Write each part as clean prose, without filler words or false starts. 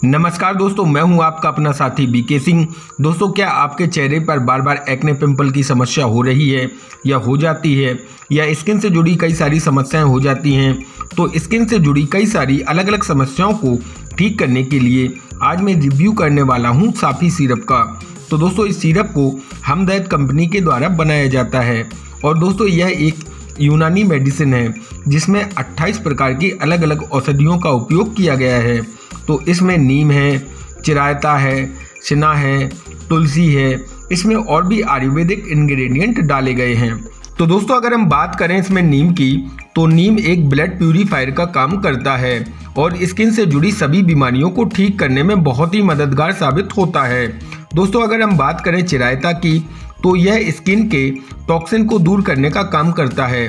नमस्कार दोस्तों, मैं हूं आपका अपना साथी बीके सिंह। दोस्तों, क्या आपके चेहरे पर बार बार एक्ने पिंपल की समस्या हो रही है या हो जाती है, या स्किन से जुड़ी कई सारी समस्याएं हो जाती हैं? तो स्किन से जुड़ी कई सारी अलग अलग समस्याओं को ठीक करने के लिए आज मैं रिव्यू करने वाला हूं साफी सिरप का। तो दोस्तों, इस सिरप को हमदर्द कंपनी के द्वारा बनाया जाता है और दोस्तों यह एक यूनानी मेडिसिन है जिसमें 28 प्रकार की अलग अलग औषधियों का उपयोग किया गया है। तो इसमें नीम है, चिरायता है, सिना है, तुलसी है, इसमें और भी आयुर्वेदिक इंग्रेडिएंट डाले गए हैं। तो दोस्तों, अगर हम बात करें इसमें नीम की, तो नीम एक ब्लड प्यूरीफायर का काम करता है और स्किन से जुड़ी सभी बीमारियों को ठीक करने में बहुत ही मददगार साबित होता है। दोस्तों, अगर हम बात करें चिरायता की, तो यह स्किन के टॉक्सिन को दूर करने का काम करता है।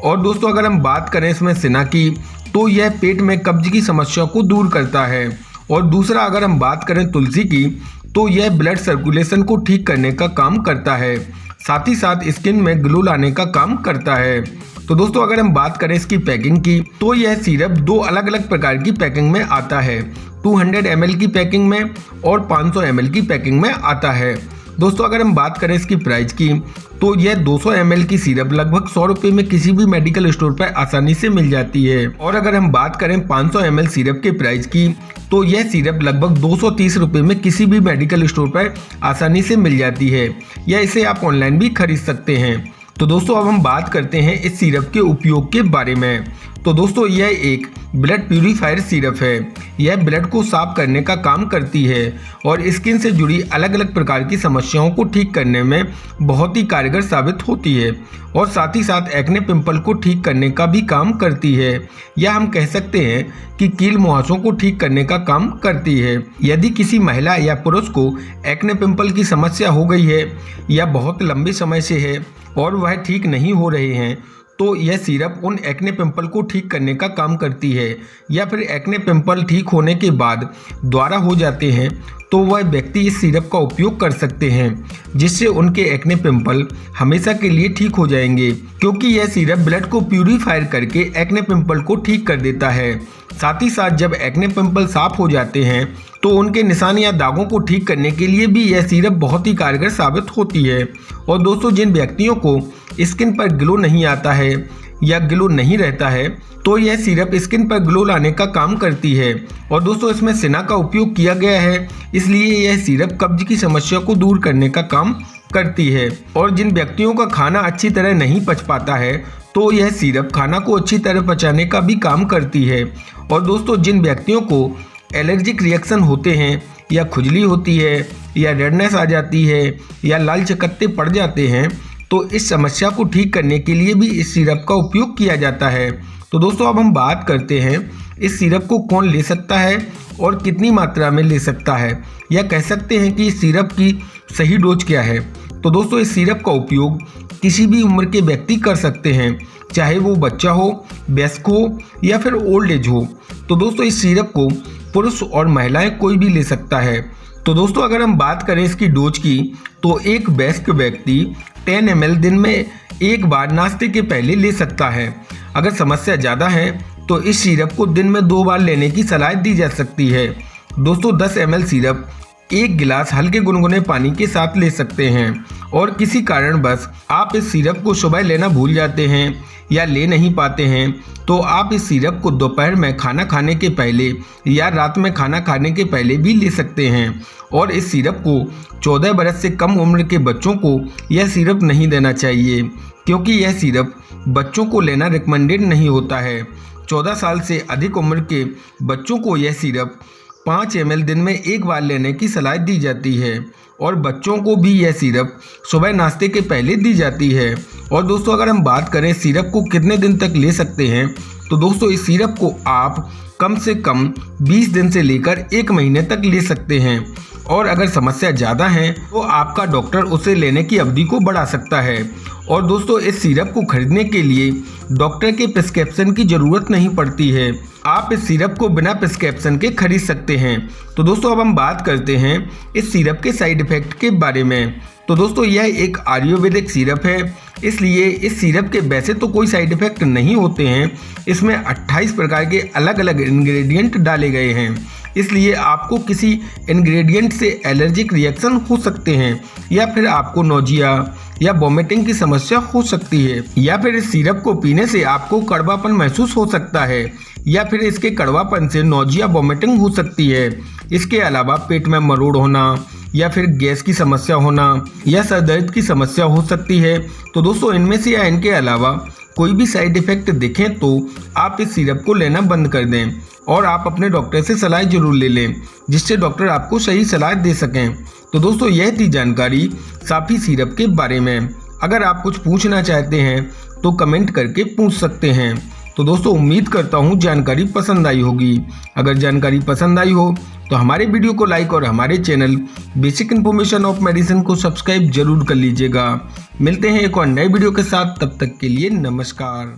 और दोस्तों, अगर हम बात करें इसमें सिना की, तो यह पेट में कब्ज की समस्या को दूर करता है। और दूसरा, अगर हम बात करें तुलसी की, तो यह ब्लड सर्कुलेशन को ठीक करने का काम करता है, साथ ही साथ स्किन में ग्लो लाने का काम करता है। तो दोस्तों, अगर हम बात करें इसकी पैकिंग की, तो यह सिरप दो अलग अलग प्रकार की पैकिंग में आता है। 200 ml की पैकिंग में और 500 ml की पैकिंग में आता है। दोस्तों, अगर हम बात करें इसकी प्राइस की, तो यह 200 ml की सिरप लगभग 100 रुपये में किसी भी मेडिकल स्टोर पर आसानी से मिल जाती है। और अगर हम बात करें 500 ml सिरप के प्राइस की, तो यह सिरप लगभग 230 रुपये में किसी भी मेडिकल स्टोर पर आसानी से मिल जाती है, या इसे आप ऑनलाइन भी खरीद सकते हैं। तो दोस्तों, अब हम बात करते हैं इस सिरप के उपयोग के बारे में। तो दोस्तों, यह एक ब्लड प्यूरीफायर सिरप है। यह ब्लड को साफ करने का काम करती है और स्किन से जुड़ी अलग अलग प्रकार की समस्याओं को ठीक करने में बहुत ही कारगर साबित होती है और साथ ही साथ एक्ने पिंपल को ठीक करने का भी काम करती है, या हम कह सकते हैं कि कील मुहासों को ठीक करने का काम करती है। यदि किसी महिला या पुरुष को एक्ने पिंपल की समस्या हो गई है या बहुत लंबे समय से है और वह ठीक नहीं हो रहे हैं, तो यह सिरप उन एक्ने पिंपल को ठीक करने का काम करती है। या फिर एक्ने पिंपल ठीक होने के बाद दोबारा हो जाते हैं, तो वह व्यक्ति इस सिरप का उपयोग कर सकते हैं, जिससे उनके एक्ने पिंपल हमेशा के लिए ठीक हो जाएंगे, क्योंकि यह सिरप ब्लड को प्यूरीफायर करके एक्ने पिंपल को ठीक कर देता है। साथ ही साथ जब एक्ने पिंपल साफ हो जाते हैं, तो उनके निशान या दागों को ठीक करने के लिए भी यह सिरप बहुत ही कारगर साबित होती है। और दोस्तों, जिन व्यक्तियों को स्किन पर ग्लो नहीं आता है या ग्लो नहीं रहता है, तो यह सिरप स्किन पर ग्लो लाने का काम करती है। और दोस्तों, इसमें सिना का उपयोग किया गया है, इसलिए यह सिरप कब्ज की समस्या को दूर करने का काम करती है। और जिन व्यक्तियों का खाना अच्छी तरह नहीं पच पाता है, तो यह सिरप खाना को अच्छी तरह पचाने का भी काम करती है। और दोस्तों, जिन व्यक्तियों को एलर्जिक रिएक्शन होते हैं, या खुजली होती है, या रेडनेस आ जाती है, या लाल चकत्ते पड़ जाते हैं, तो इस समस्या को ठीक करने के लिए भी इस सिरप का उपयोग किया जाता है। तो दोस्तों, अब हम बात करते हैं इस सिरप को कौन ले सकता है और कितनी मात्रा में ले सकता है, या कह सकते हैं कि इस सिरप की सही डोज क्या है। तो दोस्तों, इस सिरप का उपयोग किसी भी उम्र के व्यक्ति कर सकते हैं, चाहे वो बच्चा हो, वयस्क हो, या फिर ओल्ड एज हो। तो दोस्तों, इस सिरप को पुरुष और महिलाएं कोई भी ले सकता है। तो दोस्तों, अगर हम बात करें इसकी डोज की, तो एक वयस्क व्यक्ति 10 ml दिन में एक बार नाश्ते के पहले ले सकता है। अगर समस्या ज़्यादा है, तो इस सिरप को दिन में 2 बार लेने की सलाह दी जा सकती है। दोस्तों, 10 ml सिरप 1 गिलास हल्के गुनगुने पानी के साथ ले सकते हैं। और किसी कारणवश आप इस सिरप को सुबह लेना भूल जाते हैं या ले नहीं पाते हैं, तो आप इस सिरप को दोपहर में खाना खाने के पहले या रात में खाना खाने के पहले भी ले सकते हैं। और इस सिरप को 14 बरस से कम उम्र के बच्चों को यह सिरप नहीं देना चाहिए, क्योंकि यह सिरप बच्चों को लेना रिकमेंडेड नहीं होता है। 14 साल से अधिक उम्र के बच्चों को यह सिरप 5 ml दिन में एक बार लेने की सलाह दी जाती है। और बच्चों को भी यह सिरप सुबह नाश्ते के पहले दी जाती है। और दोस्तों, अगर हम बात करें सिरप को कितने दिन तक ले सकते हैं, तो दोस्तों, इस सिरप को आप कम से कम 20 दिन से लेकर 1 महीने तक ले सकते हैं। और अगर समस्या ज़्यादा है, तो आपका डॉक्टर उसे लेने की अवधि को बढ़ा सकता है। और दोस्तों, इस सिरप को खरीदने के लिए डॉक्टर के प्रिस्क्रिप्शन की ज़रूरत नहीं पड़ती है। आप इस सिरप को बिना प्रिस्क्रिप्शन के खरीद सकते हैं। तो दोस्तों, अब हम बात करते हैं इस सिरप के साइड इफ़ेक्ट के बारे में। तो दोस्तों, यह एक आयुर्वेदिक सिरप है, इसलिए इस सिरप के वैसे तो कोई साइड इफ़ेक्ट नहीं होते हैं। इसमें 28 प्रकार के अलग अलग इंग्रेडिएंट डाले गए हैं, इसलिए आपको किसी इंग्रेडिएंट से एलर्जिक रिएक्शन हो सकते हैं, या फिर आपको नोजिया या वोमिटिंग की समस्या हो सकती है, या फिर इस सिरप को पीने से आपको कड़वापन महसूस हो सकता है, या फिर इसके कड़वापन से नोजिया वोमिटिंग हो सकती है। इसके अलावा पेट में मरोड़ होना या फिर गैस की समस्या होना या सर दर्द की समस्या हो सकती है। तो दोस्तों इनमें से या इनके अलावा कोई भी साइड इफेक्ट दिखें तो आप इस सिरप को लेना बंद कर दें और आप अपने डॉक्टर से सलाह जरूर ले लें, जिससे डॉक्टर आपको सही सलाह दे सकें। तो दोस्तों यह थी जानकारी साफी सिरप के बारे में। अगर आप कुछ पूछना चाहते हैं तो कमेंट करके पूछ सकते हैं। तो दोस्तों उम्मीद करता हूँ जानकारी पसंद आई होगी। अगर जानकारी पसंद आई हो तो हमारे वीडियो को लाइक और हमारे channel basic information of medicine को सब्सक्राइब जरूर कर लीजिएगा। मिलते हैं एक और नए वीडियो के साथ, तब तक के लिए नमस्कार।